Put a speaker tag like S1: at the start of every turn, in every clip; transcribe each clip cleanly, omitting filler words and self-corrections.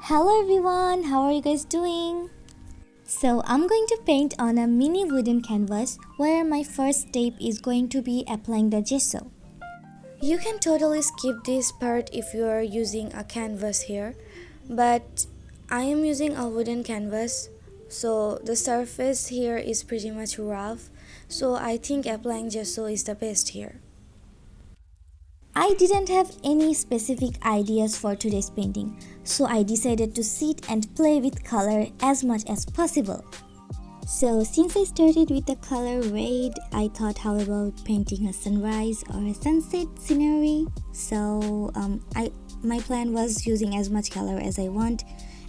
S1: Hello everyone, how are you guys doing? So I'm going to paint on a mini wooden canvas where my first step is going to be applying the gesso. You can totally skip this part if you are using a canvas here, but I am using a wooden canvas, so the surface here is pretty much rough, so I think applying gesso is the best here. I didn't have any specific ideas for today's painting, so I decided to sit and play with color as much as possible. So since I started with the color red, I thought how about painting a sunrise or a sunset scenery. So my plan was using as much color as I want,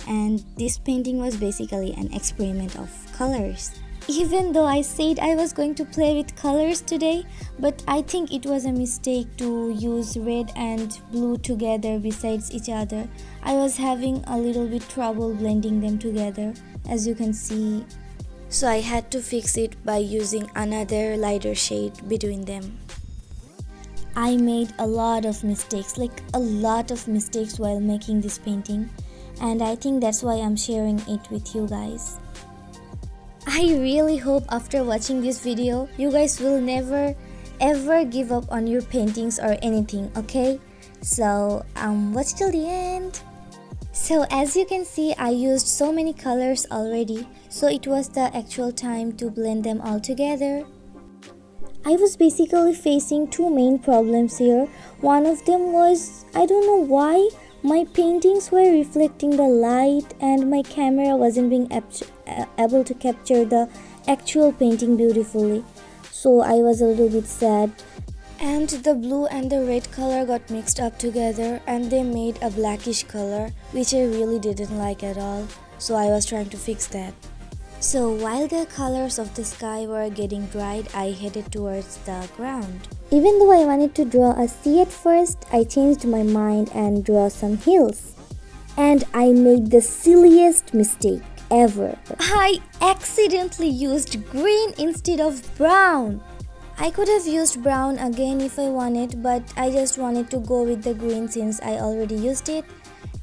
S1: and this painting was basically an experiment of colors. Even though I said I was going to play with colors today, but I think it was a mistake to use red and blue together besides each other. I was having a little bit trouble blending them together, as you can see. So I had to fix it by using another lighter shade between them. I made a lot of mistakes, while making this painting, and I think that's why I'm sharing it with you guys. I really hope after watching this video, you guys will never ever give up on your paintings or anything, okay? So watch till the end. So as you can see, I used so many colors already, so it was the actual time to blend them all together. I was basically facing two main problems here. One of them was, I don't know why, my paintings were reflecting the light and my camera wasn't being able to capture the actual painting beautifully. So I was a little bit sad. And the blue and the red color got mixed up together and they made a blackish color, which I really didn't like at all. So I was trying to fix that. So while the colors of the sky were getting dried, I headed towards the ground. Even though I wanted to draw a sea at first, I changed my mind and drew some hills. And I made the silliest mistake ever. I accidentally used green instead of brown. I could have used brown again if I wanted, but I just wanted to go with the green since I already used it.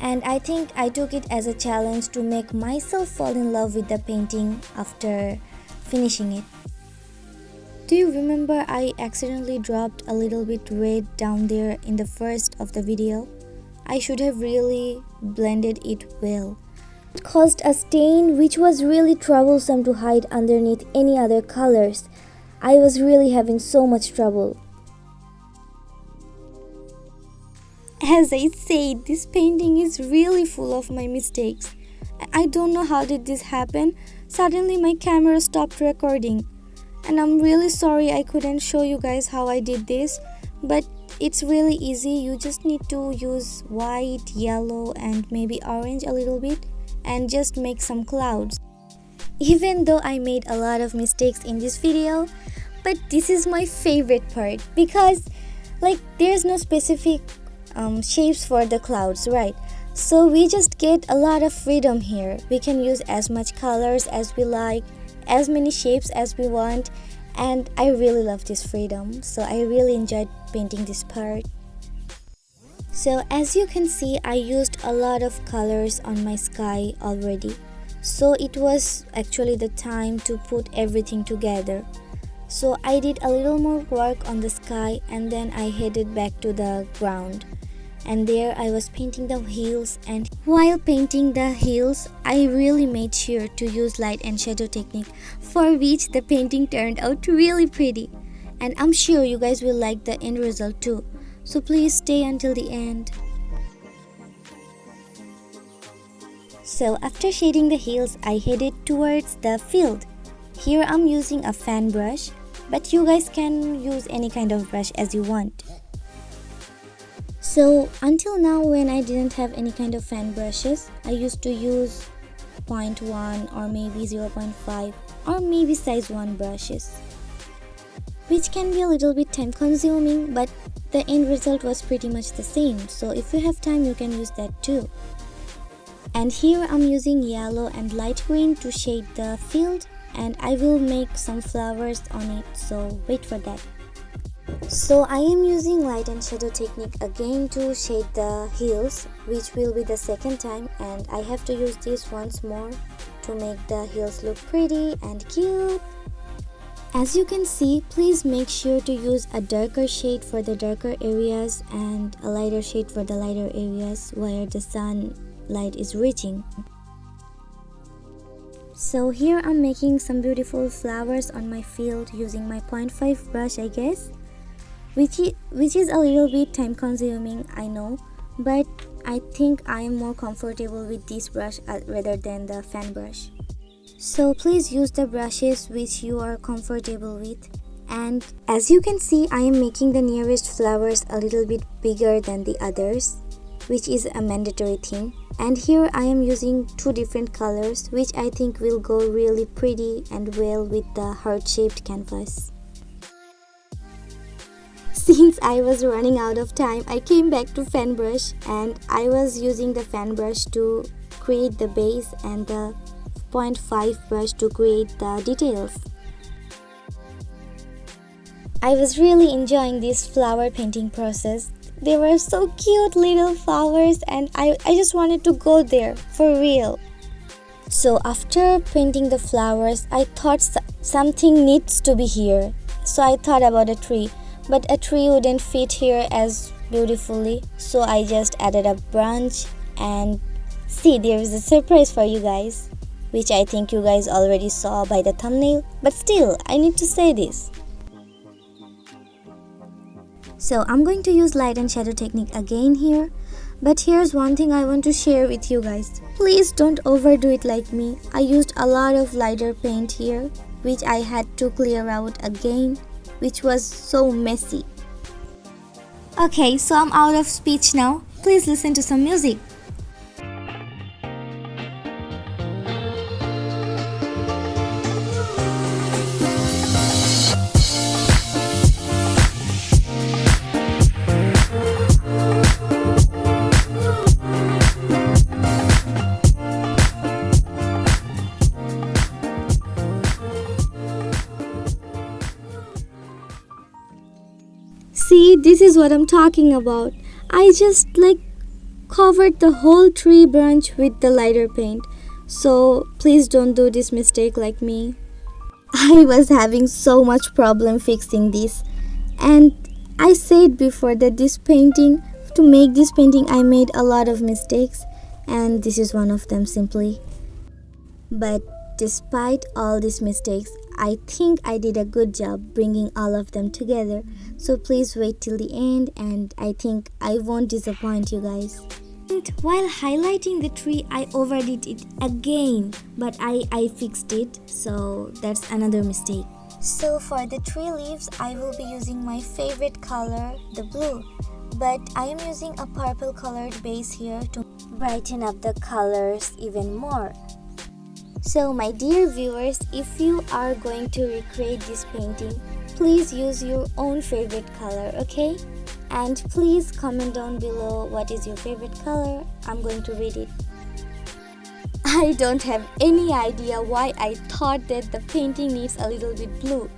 S1: And I think I took it as a challenge to make myself fall in love with the painting after finishing it. Do you remember I accidentally dropped a little bit red down there in the first of the video? I should have really blended it well. It caused a stain which was really troublesome to hide underneath any other colors. I was really having so much trouble. As I said, this painting is really full of my mistakes. I don't know how did this happen. Suddenly my camera stopped recording. And I'm really sorry I couldn't show you guys how I did this. But it's really easy. You just need to use white, yellow and maybe orange a little bit. And just make some clouds. Even though I made a lot of mistakes in this video, but this is my favorite part because there's no specific shapes for the clouds, right? So we just get a lot of freedom here. We can use as much colors as we like, as many shapes as we want, and I really love this freedom. So I really enjoyed painting this part. So as you can see, I used a lot of colors on my sky already. So it was actually the time to put everything together. So I did a little more work on the sky and then I headed back to the ground. And there I was painting the hills, and while painting the hills, I really made sure to use light and shadow technique, for which the painting turned out really pretty. And I'm sure you guys will like the end result too. So please stay until the end. So after shading the hills, I headed towards the field. Here I'm using a fan brush, but you guys can use any kind of brush as you want. So until now, when I didn't have any kind of fan brushes, I used to use 0.1 or maybe 0.5 or maybe size 1 brushes, which can be a little bit time consuming, but the end result was pretty much the same. So if you have time, you can use that too. And here I'm using yellow and light green to shade the field, and I will make some flowers on it, so wait for that. So I am using light and shadow technique again to shade the heels, which will be the second time, and I have to use this once more to make the heels look pretty and cute. As you can see, please make sure to use a darker shade for the darker areas and a lighter shade for the lighter areas where the sunlight is reaching. So here I'm making some beautiful flowers on my field using my 0.5 brush, I guess. Which is a little bit time consuming, I know, but I think I am more comfortable with this brush rather than the fan brush. So please use the brushes which you are comfortable with. And as you can see, I am making the nearest flowers a little bit bigger than the others, which is a mandatory thing. And here I am using two different colors which I think will go really pretty and well with the heart-shaped canvas. Since I was running out of time, I came back to fan brush and I was using the fan brush to create the base and the 0.5 brush to create the details. I was really enjoying this flower painting process. They were so cute little flowers and I just wanted to go there for real. So after painting the flowers, I thought something needs to be here. So I thought about a tree. But a tree wouldn't fit here as beautifully, so I just added a branch, and see, there is a surprise for you guys, which I think you guys already saw by the thumbnail, but still, I need to say this. So I'm going to use light and shadow technique again here, but here's one thing I want to share with you guys. Please don't overdo it like me. I used a lot of lighter paint here, which I had to clear out again, which was so messy. Okay, so I'm out of speech now. Please listen to some music. See, this is what I'm talking about. I just covered the whole tree branch with the lighter paint. So please don't do this mistake like me. I was having so much problem fixing this. And I said before that to make this painting I made a lot of mistakes. And this is one of them simply. But despite all these mistakes, I think I did a good job bringing all of them together. So please wait till the end and I think I won't disappoint you guys. And while highlighting the tree, I overdid it again, but I fixed it, so that's another mistake. So for the tree leaves, I will be using my favorite color, the blue. But I am using a purple colored base here to brighten up the colors even more. So my dear viewers, if you are going to recreate this painting, please use your own favorite color, okay? And please comment down below what is your favorite color. I'm going to read it. I don't have any idea why I thought that the painting needs a little bit blue.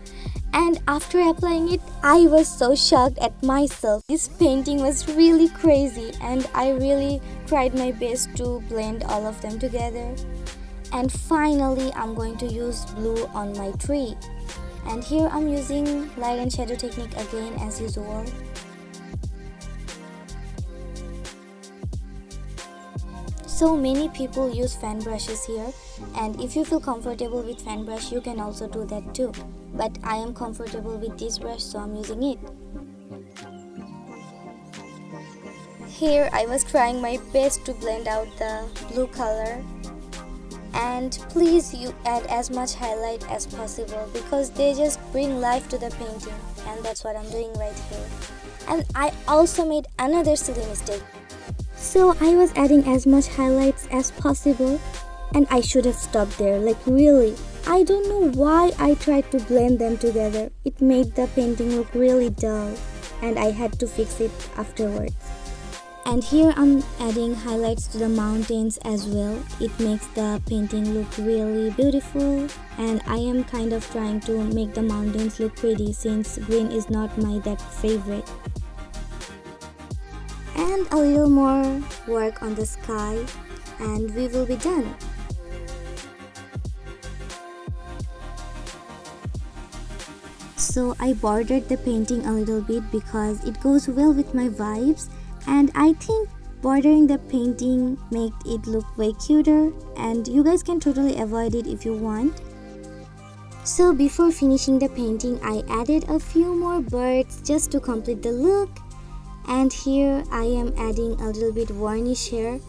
S1: And after applying it, I was so shocked at myself. This painting was really crazy and I really tried my best to blend all of them together. And finally, I'm going to use blue on my tree. And here I'm using light and shadow technique again as usual. So many people use fan brushes here, and if you feel comfortable with fan brush, you can also do that too. But I am comfortable with this brush, so I'm using it. Here I was trying my best to blend out the blue color. And please you add as much highlight as possible because they just bring life to the painting, and that's what I'm doing right here. And I also made another silly mistake. So I was adding as much highlights as possible and I should have stopped there, really. I don't know why I tried to blend them together. It made the painting look really dull and I had to fix it afterwards. And here I'm adding highlights to the mountains as well. It makes the painting look really beautiful, and I am kind of trying to make the mountains look pretty since green is not my that favorite. And a little more work on the sky and we will be done. So I bordered the painting a little bit because it goes well with my vibes, and I think bordering the painting made it look way cuter, and you guys can totally avoid it if you want. So before finishing the painting, I added a few more birds just to complete the look. And here I am adding a little bit varnish here.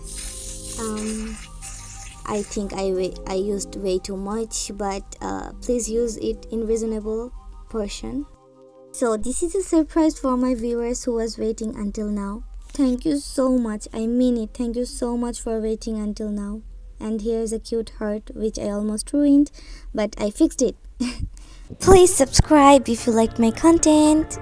S1: I think I used way too much, but please use it in reasonable portion. So this is a surprise for my viewers who was waiting until now. Thank you so much, I mean it. Thank you so much for waiting until now. And here's a cute heart which I almost ruined, but I fixed it. Please subscribe if you liked my content.